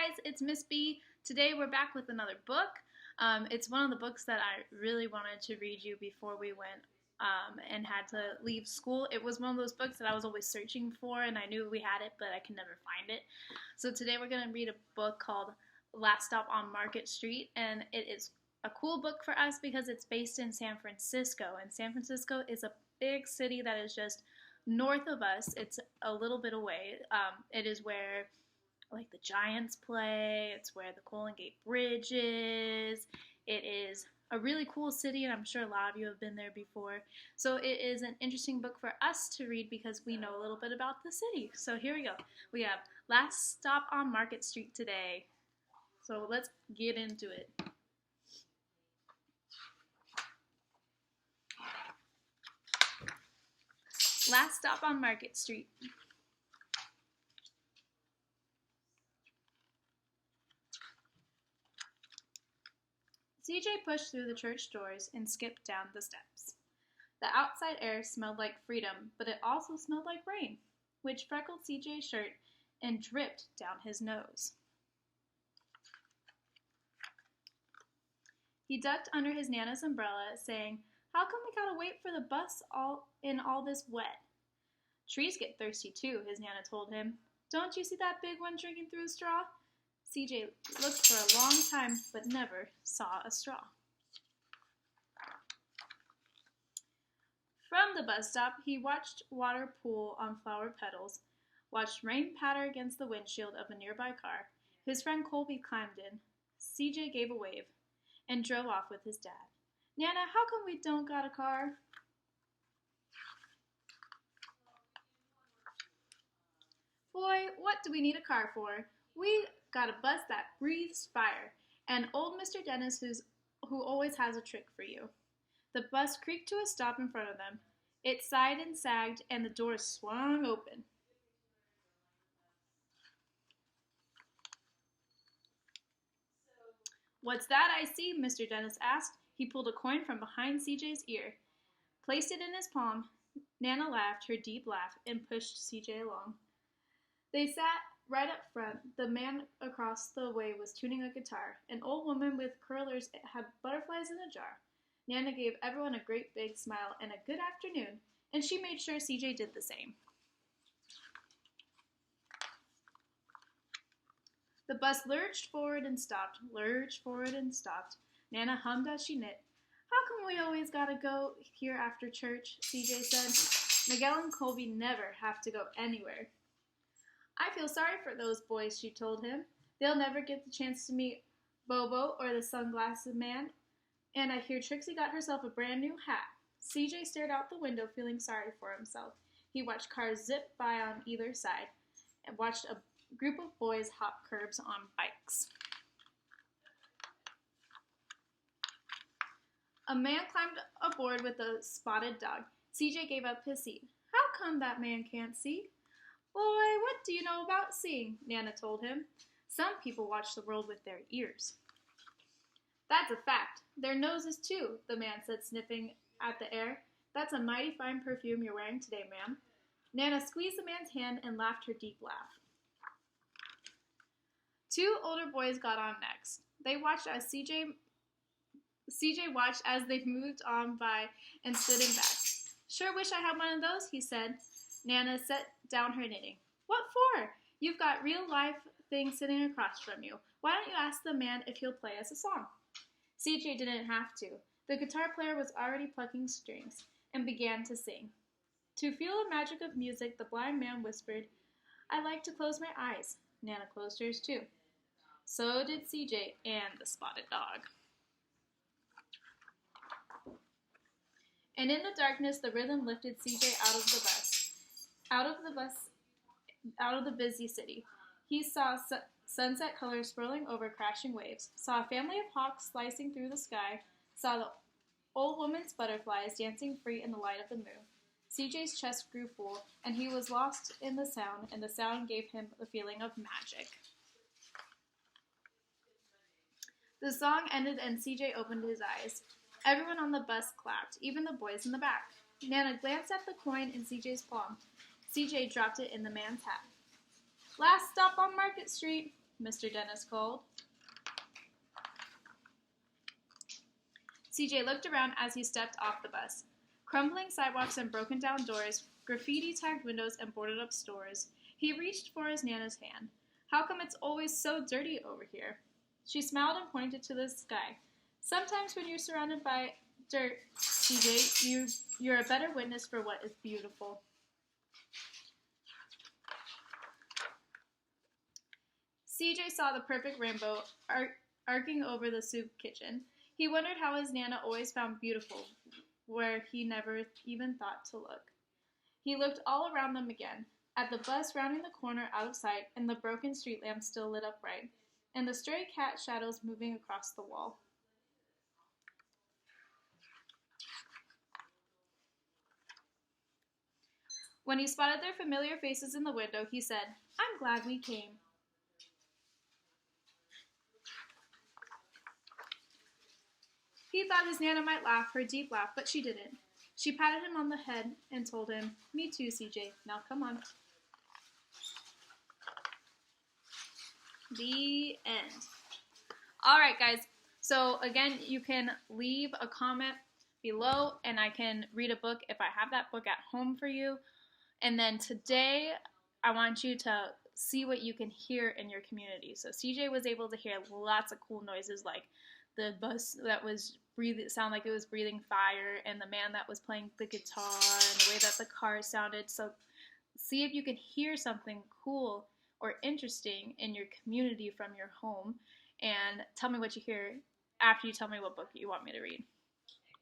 guys, it's Miss B. Today we're back with another book. It's one of the books that I really wanted to read you before we went and had to leave school. It was one of those books that I was always searching for, and I knew we had it, but I could never find it. So today we're going to read a book called Last Stop on Market Street, and it is a cool book for us because it's based in San Francisco, and San Francisco is a big city that is just north of us. It's a little bit away. It is where like the Giants play. It's where the Golden Gate Bridge is. It is a really cool city, and I'm sure a lot of you have been there before. So it is an interesting book for us to read because we know a little bit about the city. So here we go. We have Last Stop on Market Street today. So let's get into it. Last Stop on Market Street. CJ pushed through the church doors and skipped down the steps. The outside air smelled like freedom, but it also smelled like rain, which freckled CJ's shirt and dripped down his nose. He ducked under his Nana's umbrella, saying, "How come we gotta wait for the bus in all this wet?" "Trees get thirsty too," his Nana told him. "Don't you see that big one drinking through a straw?" CJ looked for a long time, but never saw a straw. From the bus stop, he watched water pool on flower petals, watched rain patter against the windshield of a nearby car. His friend Colby climbed in. CJ gave a wave and drove off with his dad. "Nana, how come we don't got a car?" "Boy, what do we need a car for? We got a bus that breathes fire, and old Mr. Dennis who always has a trick for you." The bus creaked to a stop in front of them. It sighed and sagged, and the doors swung open. "What's that I see?" Mr. Dennis asked. He pulled a coin from behind CJ's ear, placed it in his palm. Nana laughed her deep laugh and pushed CJ along. They sat right up front. The man across the way was tuning a guitar. An old woman with curlers had butterflies in a jar. Nana gave everyone a great big smile and a good afternoon, and she made sure CJ did the same. The bus lurched forward and stopped, lurched forward and stopped. Nana hummed as she knit. "How come we always gotta go here after church?" CJ said. "Miguel and Colby never have to go anywhere." "I feel sorry for those boys," she told him. "They'll never get the chance to meet Bobo or the sunglasses man, and I hear Trixie got herself a brand new hat." CJ stared out the window, feeling sorry for himself. He watched cars zip by on either side and watched a group of boys hop curbs on bikes. A man climbed aboard with a spotted dog. CJ gave up his seat. "How come that man can't see?" "Boy, what do you know about seeing?" Nana told him. "Some people watch the world with their ears." "That's a fact. Their noses, too," the man said, sniffing at the air. "That's a mighty fine perfume you're wearing today, ma'am." Nana squeezed the man's hand and laughed her deep laugh. Two older boys got on next. They watched as CJ watched as they moved on by and stood in back. "Sure wish I had one of those," he said. Nana set down her knitting. "What for? You've got real-life things sitting across from you. Why don't you ask the man if he'll play us a song?" CJ didn't have to. The guitar player was already plucking strings and began to sing. To feel the magic of music, the blind man whispered, "I like to close my eyes." Nana closed hers too. So did CJ and the spotted dog. And in the darkness, the rhythm lifted CJ out of the busy city. He saw sunset colors swirling over crashing waves, saw a family of hawks slicing through the sky, saw the old woman's butterflies dancing free in the light of the moon. CJ's chest grew full, and he was lost in the sound, and the sound gave him the feeling of magic. The song ended, and CJ opened his eyes. Everyone on the bus clapped, even the boys in the back. Nana glanced at the coin in CJ's palm. CJ dropped it in the man's hat. "Last stop on Market Street." Mr. Dennis called. CJ looked around as he stepped off the bus. Crumbling sidewalks and broken down doors, graffiti-tagged windows and boarded-up stores. He reached for his Nana's hand. How come it's always so dirty over here? She smiled and pointed to the sky. Sometimes when you're surrounded by dirt, CJ, you're a better witness for what is beautiful. CJ saw the perfect rainbow arcing over the soup kitchen. He wondered how his Nana always found beautiful where he never even thought to look. He looked all around them again, at the bus rounding the corner out of sight and the broken street lamp still lit up bright, and the stray cat shadows moving across the wall. When he spotted their familiar faces in the window, he said, "I'm glad we came." He thought his Nana might laugh her deep laugh, but she didn't. She patted him on the head and told him, "Me too, CJ. Now come on." The end. All right, guys. So again, you can leave a comment below, and I can read a book if I have that book at home for you. And then today, I want you to see what you can hear in your community. So CJ was able to hear lots of cool noises, like the bus that was sound like it was breathing fire, and the man that was playing the guitar, and the way that the car sounded. So see if you can hear something cool or interesting in your community from your home, and tell me what you hear after you tell me what book you want me to read.